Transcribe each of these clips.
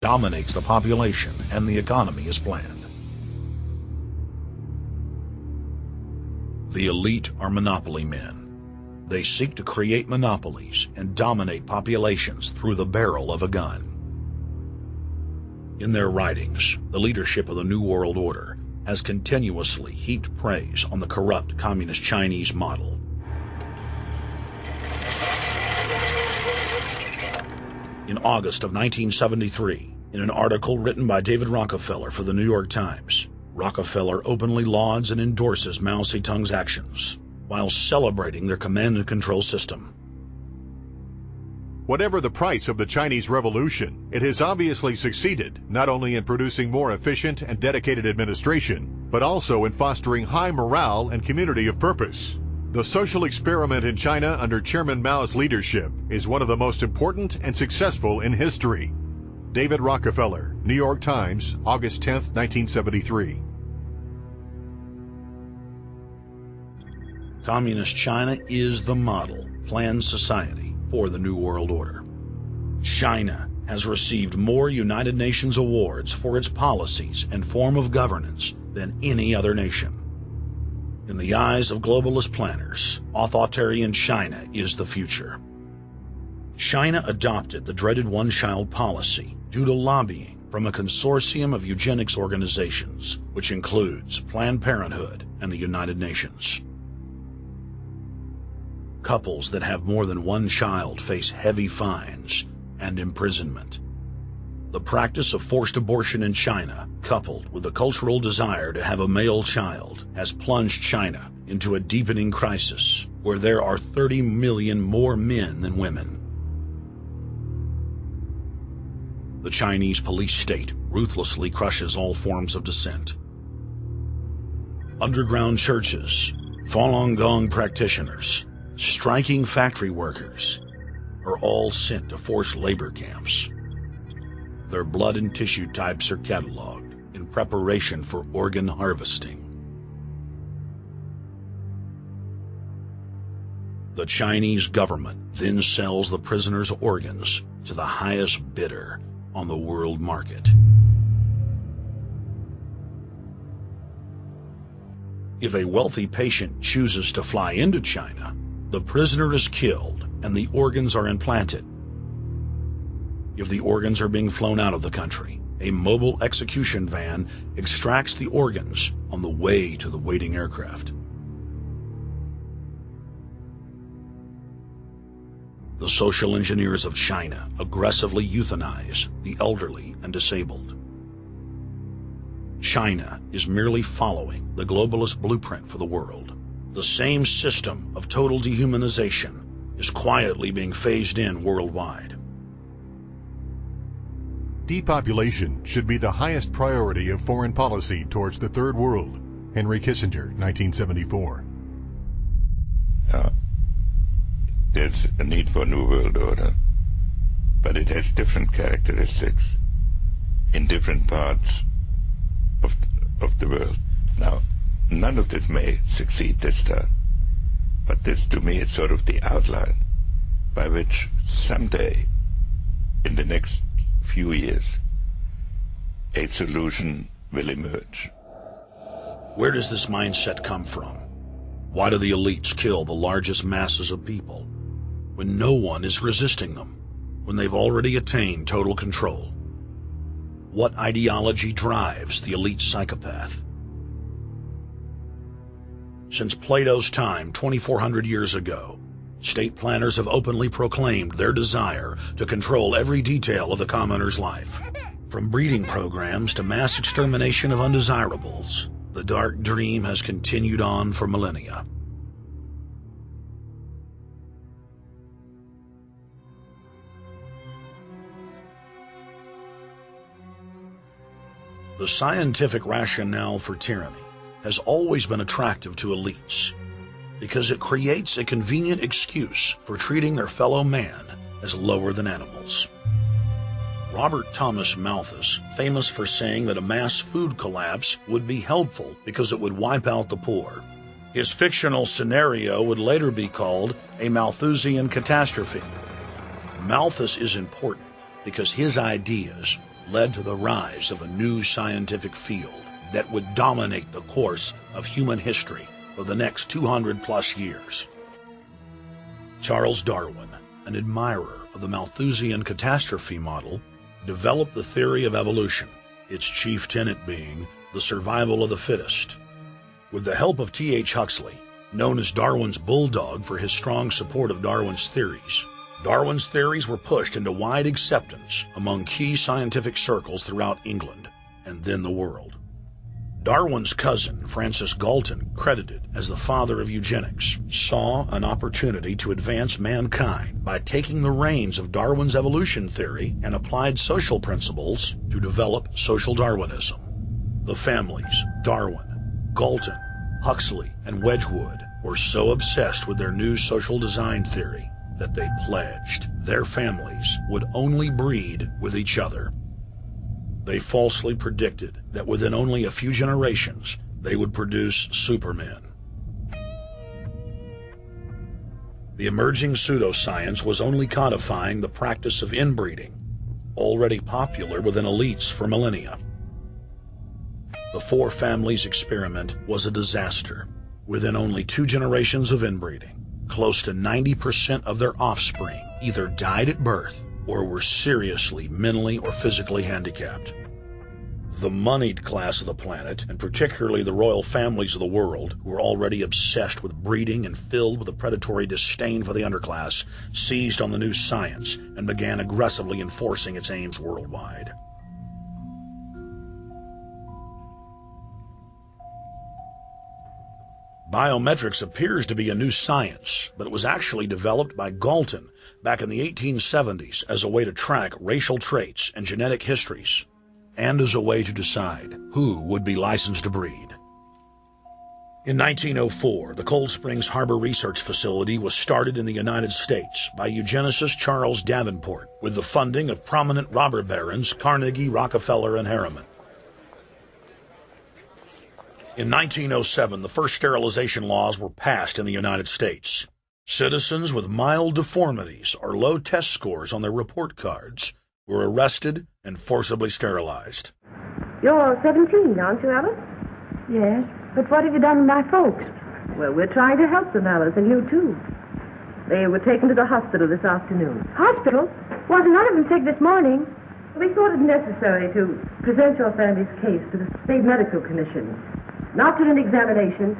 dominates the population and the economy as planned. The elite are monopoly men. They seek to create monopolies and dominate populations through the barrel of a gun. In their writings, the leadership of the New World Order has continuously heaped praise on the corrupt communist Chinese model. In August of 1973, in an article written by David Rockefeller for the New York Times, Rockefeller openly lauds and endorses Mao Zedong's actions, while celebrating their command and control system. Whatever the price of the Chinese Revolution, it has obviously succeeded not only in producing more efficient and dedicated administration, but also in fostering high morale and community of purpose. The social experiment in China under Chairman Mao's leadership is one of the most important and successful in history. David Rockefeller, New York Times, August 10, 1973. Communist China is the model, planned society for the New World Order. China has received more United Nations awards for its policies and form of governance than any other nation. In the eyes of globalist planners, authoritarian China is the future. China adopted the dreaded one-child policy due to lobbying from a consortium of eugenics organizations, which includes Planned Parenthood and the United Nations. Couples that have more than one child face heavy fines and imprisonment. The practice of forced abortion in China, coupled with the cultural desire to have a male child, has plunged China into a deepening crisis where there are 30 million more men than women. The Chinese police state ruthlessly crushes all forms of dissent. Underground churches, Falun Gong practitioners, striking factory workers are all sent to forced labor camps. Their blood and tissue types are cataloged in preparation for organ harvesting. The Chinese government then sells the prisoners' organs to the highest bidder on the world market. If a wealthy patient chooses to fly into China, the prisoner is killed and the organs are implanted. If the organs are being flown out of the country, a mobile execution van extracts the organs on the way to the waiting aircraft. The social engineers of China aggressively euthanize the elderly and disabled. China is merely following the globalist blueprint for the world. The same system of total dehumanization is quietly being phased in worldwide. Depopulation should be the highest priority of foreign policy towards the Third World. Henry Kissinger, 1974. There's a need for a new world order, but it has different characteristics in different parts of the world. Now, none of this may succeed this time, but this to me is sort of the outline by which someday, in the next few years, a solution will emerge. Where does this mindset come from? Why do the elites kill the largest masses of people when no one is resisting them, when they've already attained total control? What ideology drives the elite psychopath? Since Plato's time 2,400 years ago, state planners have openly proclaimed their desire to control every detail of the commoner's life. From breeding programs to mass extermination of undesirables, the dark dream has continued on for millennia. The scientific rationale for tyranny has always been attractive to elites because it creates a convenient excuse for treating their fellow man as lower than animals. Robert Thomas Malthus, famous for saying that a mass food collapse would be helpful because it would wipe out the poor. His fictional scenario would later be called a Malthusian catastrophe. Malthus is important because his ideas led to the rise of a new scientific field that would dominate the course of human history for the next 200+ years. Charles Darwin, an admirer of the Malthusian catastrophe model, developed the theory of evolution, its chief tenet being the survival of the fittest. With the help of T.H. Huxley, known as Darwin's bulldog for his strong support of Darwin's theories were pushed into wide acceptance among key scientific circles throughout England and then the world. Darwin's cousin, Francis Galton, credited as the father of eugenics, saw an opportunity to advance mankind by taking the reins of Darwin's evolution theory and applied social principles to develop social Darwinism. The families Darwin, Galton, Huxley, and Wedgwood were so obsessed with their new social design theory that they pledged their families would only breed with each other. They falsely predicted that within only a few generations, they would produce supermen. The emerging pseudoscience was only codifying the practice of inbreeding, already popular within elites for millennia. The four families experiment was a disaster. Within only 2 generations of inbreeding, close to 90% of their offspring either died at birth or were seriously mentally or physically handicapped. The moneyed class of the planet, and particularly the royal families of the world, who were already obsessed with breeding and filled with a predatory disdain for the underclass, seized on the new science and began aggressively enforcing its aims worldwide. Biometrics appears to be a new science, but it was actually developed by Galton back in the 1870s as a way to track racial traits and genetic histories, and as a way to decide who would be licensed to breed. In 1904, the Cold Springs Harbor Research Facility was started in the United States by eugenicist Charles Davenport with the funding of prominent robber barons Carnegie, Rockefeller, and Harriman. In 1907, the first sterilization laws were passed in the United States. Citizens with mild deformities or low test scores on their report cards were arrested and forcibly sterilized. You're 17, aren't you, Alice? Yes, but what have you done with my folks? Well, we're trying to help them, Alice, and you too. They were taken to the hospital this afternoon. Hospital? Wasn't none of them sick this morning? We thought it necessary to present your family's case to the State Medical Commission. And after an examination,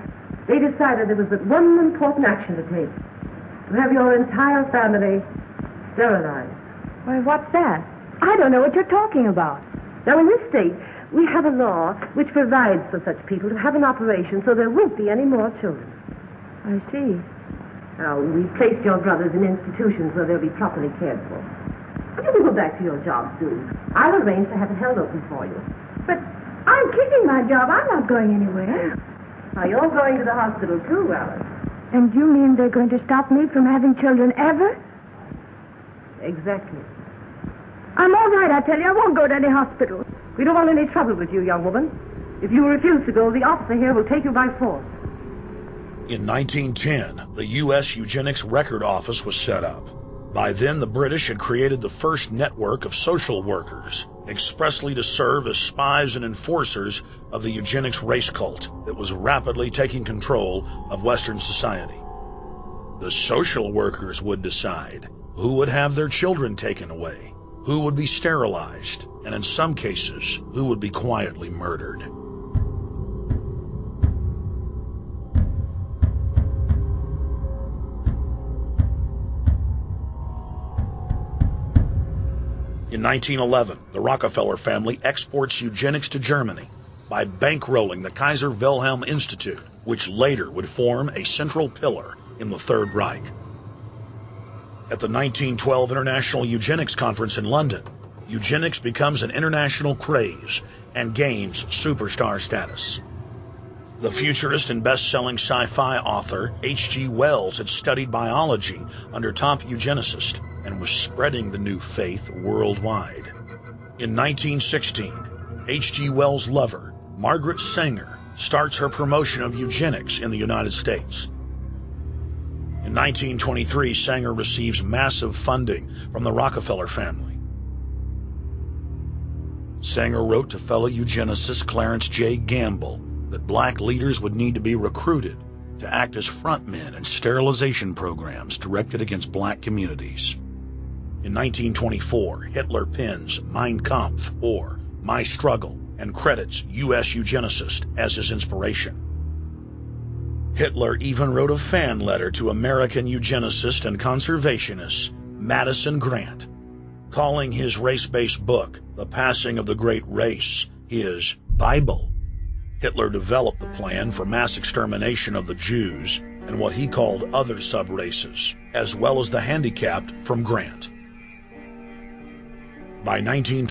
they decided there was but one important action to take: to have your entire family sterilized. Why, what's that? I don't know what you're talking about. Now, in this state, we have a law which provides for such people to have an operation so there won't be any more children. I see. Now, we've placed your brothers in institutions where they'll be properly cared for. You can go back to your job soon. I'll arrange to have it held open for you. But I'm keeping my job. I'm not going anywhere. Now, you're going to the hospital too, Alice. And you mean they're going to stop me from having children ever? Exactly. I'm all right, I tell you. I won't go to any hospital. We don't want any trouble with you, young woman. If you refuse to go, the officer here will take you by force. In 1910, the U.S. Eugenics Record Office was set up. By then, the British had created the first network of social workers, expressly to serve as spies and enforcers of the eugenics race cult that was rapidly taking control of Western society. The social workers would decide who would have their children taken away, who would be sterilized, and in some cases, who would be quietly murdered. In 1911, the Rockefeller family exports eugenics to Germany by bankrolling the Kaiser Wilhelm Institute, which later would form a central pillar in the Third Reich. At the 1912 International Eugenics Conference in London, eugenics becomes an international craze and gains superstar status. The futurist and best-selling sci-fi author H.G. Wells had studied biology under top eugenicists and was spreading the new faith worldwide. In 1916, H.G. Wells' lover, Margaret Sanger, starts her promotion of eugenics in the United States. In 1923, Sanger receives massive funding from the Rockefeller family. Sanger wrote to fellow eugenicist Clarence J. Gamble that black leaders would need to be recruited to act as frontmen in sterilization programs directed against black communities. In 1924, Hitler pens Mein Kampf, or My Struggle, and credits U.S. eugenicist as his inspiration. Hitler even wrote a fan letter to American eugenicist and conservationist Madison Grant, calling his race-based book, The Passing of the Great Race, his Bible. Hitler developed the plan for mass extermination of the Jews and what he called other sub-races, as well as the handicapped, from Grant. By 19